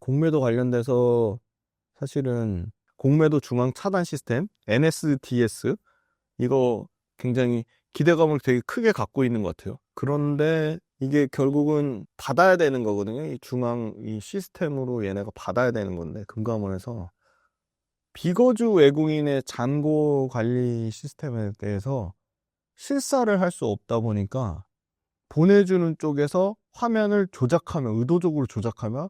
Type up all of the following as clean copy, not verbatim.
공매도 관련돼서 사실은 공매도 중앙 차단 시스템 NSDS 이거 굉장히 기대감을 되게 크게 갖고 있는 것 같아요. 그런데 이게 결국은 받아야 되는 거거든요. 이 중앙 이 시스템으로 얘네가 받아야 되는 건데 금감원에서 비거주 외국인의 잔고 관리 시스템에 대해서 실사를 할 수 없다 보니까 보내주는 쪽에서 화면을 조작하면 의도적으로 조작하면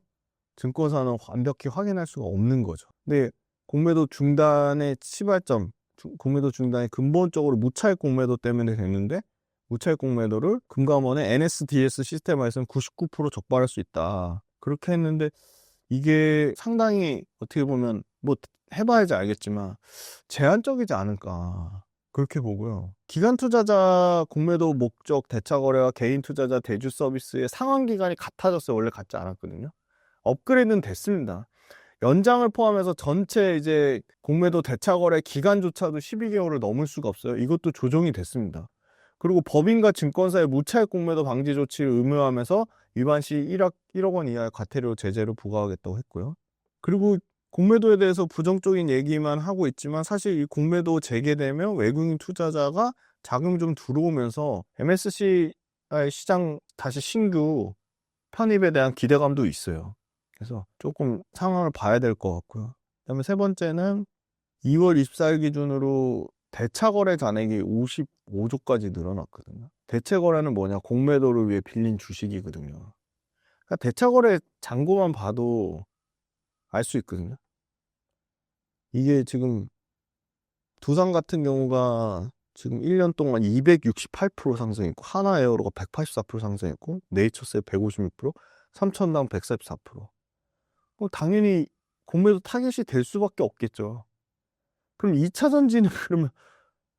증권사는 완벽히 확인할 수가 없는 거죠. 근데 공매도 중단의 시발점, 공매도 중단이 근본적으로 무차익 공매도 때문에 됐는데 무차익 공매도를 금감원의 NSDS 시스템에서는 99% 적발할 수 있다. 그렇게 했는데 이게 상당히 어떻게 보면 뭐 해봐야지 알겠지만 제한적이지 않을까 그렇게 보고요. 기간 투자자 공매도 목적 대차 거래와 개인 투자자 대주 서비스의 상환 기간이 같아졌어요. 원래 같지 않았거든요. 업그레이드는 됐습니다. 연장을 포함해서 전체 이제 공매도 대차 거래 기간조차도 12개월을 넘을 수가 없어요. 이것도 조정이 됐습니다. 그리고 법인과 증권사의 무차익 공매도 방지 조치를 의무화하면서 위반 시 1억 원 이하의 과태료 제재를 부과하겠다고 했고요. 그리고 공매도에 대해서 부정적인 얘기만 하고 있지만 사실 이 공매도 재개되면 외국인 투자자가 자금 좀 들어오면서 MSCI 시장 다시 신규 편입에 대한 기대감도 있어요. 그래서 조금 상황을 봐야 될 것 같고요. 그다음에 세 번째는 2월 24일 기준으로 대차 거래 잔액이 55조까지 늘어났거든요. 대체 거래는 뭐냐? 공매도를 위해 빌린 주식이거든요. 그러니까 대차 거래 잔고만 봐도 알 수 있거든요. 이게 지금 두산 같은 경우가 지금 1년 동안 268% 상승했고 하나에어로가 184% 상승했고 네이처스에 156%, 삼천당 144%. 당연히 공매도 타겟이 될 수밖에 없겠죠. 그럼 2차 전지는 그러면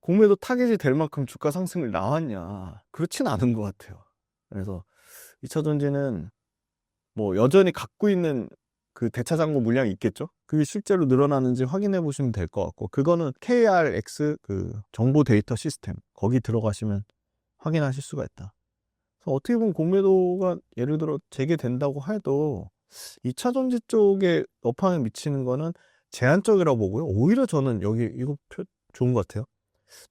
공매도 타겟이 될 만큼 주가 상승을 나왔냐? 그렇진 않은 것 같아요. 그래서 2차 전지는 뭐 여전히 갖고 있는 그 대차 잔고 물량이 있겠죠? 그게 실제로 늘어나는지 확인해 보시면 될 것 같고, 그거는 KRX 그 정보 데이터 시스템 거기 들어가시면 확인하실 수가 있다. 그래서 어떻게 보면 공매도가 예를 들어 재개된다고 해도 2차 전지 쪽에 업황에 미치는 거는 제한적이라고 보고요. 오히려 저는 여기 이거 좋은 것 같아요.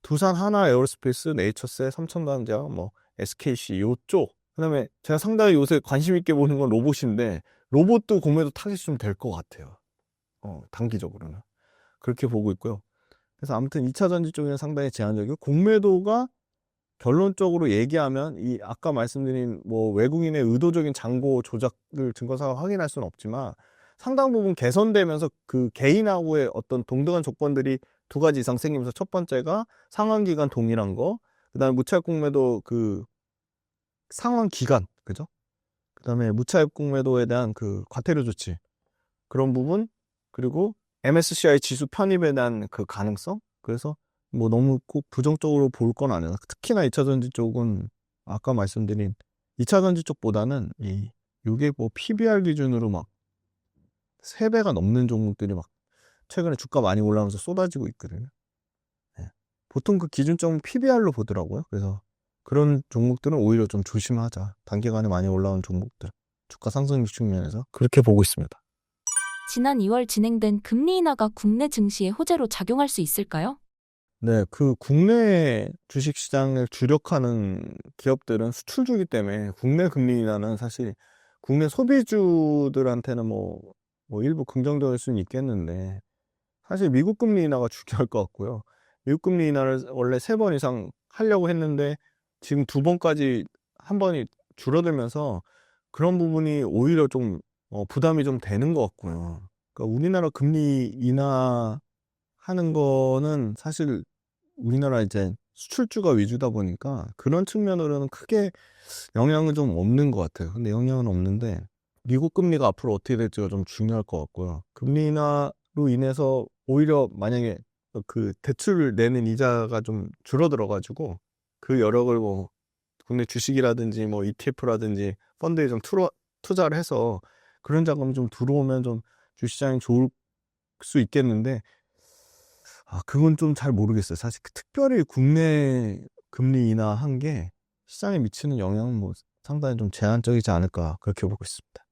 두산, 하나, 에어로스페이스, 네이처스, 삼천전자, 뭐 SKC 요쪽. 그다음에 제가 상당히 요새 관심 있게 보는 건 로봇인데 로봇도 공매도 타겟이 좀 될 것 같아요. 단기적으로는 그렇게 보고 있고요. 그래서 아무튼 2차 전지 쪽에는 상당히 제한적이고 공매도가 결론적으로 얘기하면 이 아까 말씀드린 뭐 외국인의 의도적인 잔고 조작을 증권사가 확인할 수는 없지만 상당 부분 개선되면서 그 개인하고의 어떤 동등한 조건들이 두 가지 이상 생기면서 첫 번째가 상환 기간 동일한 거, 그다음에 무차익 공매도 그 상환 기간, 그죠? 그다음에 무차익 공매도에 대한 그 과태료 조치 그런 부분, 그리고 MSCI 지수 편입에 대한 그 가능성. 그래서 뭐 너무 꼭 부정적으로 볼 건 아니라 특히나 2차 전지 쪽은 아까 말씀드린 2차 전지 쪽보다는 이게 뭐 PBR 기준으로 막 3배가 넘는 종목들이 막 최근에 주가 많이 올라오면서 쏟아지고 있거든요. 네. 보통 그 기준점은 PBR로 보더라고요. 그래서 그런 종목들은 오히려 좀 조심하자. 단기간에 많이 올라온 종목들. 주가 상승 측면에서 그렇게 보고 있습니다. 지난 2월 진행된 금리 인하가 국내 증시에 호재로 작용할 수 있을까요? 네, 그 국내 주식시장을 주력하는 기업들은 수출주기 때문에 국내 금리 인하는 사실 국내 소비주들한테는 뭐 일부 긍정적일 수는 있겠는데 사실 미국 금리 인하가 중요할 것 같고요. 미국 금리 인하를 원래 3번 이상 하려고 했는데 지금 2번까지 한 번이 줄어들면서 그런 부분이 오히려 좀 부담이 좀 되는 것 같고요. 그러니까 우리나라 금리 인하하는 거는 사실 우리나라 이제 수출주가 위주다 보니까 그런 측면으로는 크게 영향은 좀 없는 것 같아요. 근데 영향은 없는데 미국 금리가 앞으로 어떻게 될지가 좀 중요할 것 같고요. 금리 인하로 인해서 오히려 만약에 그 대출을 내는 이자가 좀 줄어들어가지고 그 여력을 뭐 국내 주식이라든지 뭐 ETF라든지 펀드에 좀 투자를 해서 그런 자금이 좀 들어오면 좀 주시장이 좋을 수 있겠는데 그건 좀 잘 모르겠어요. 사실 특별히 국내 금리 인하한 게 시장에 미치는 영향은 뭐 상당히 좀 제한적이지 않을까 그렇게 보고 있습니다.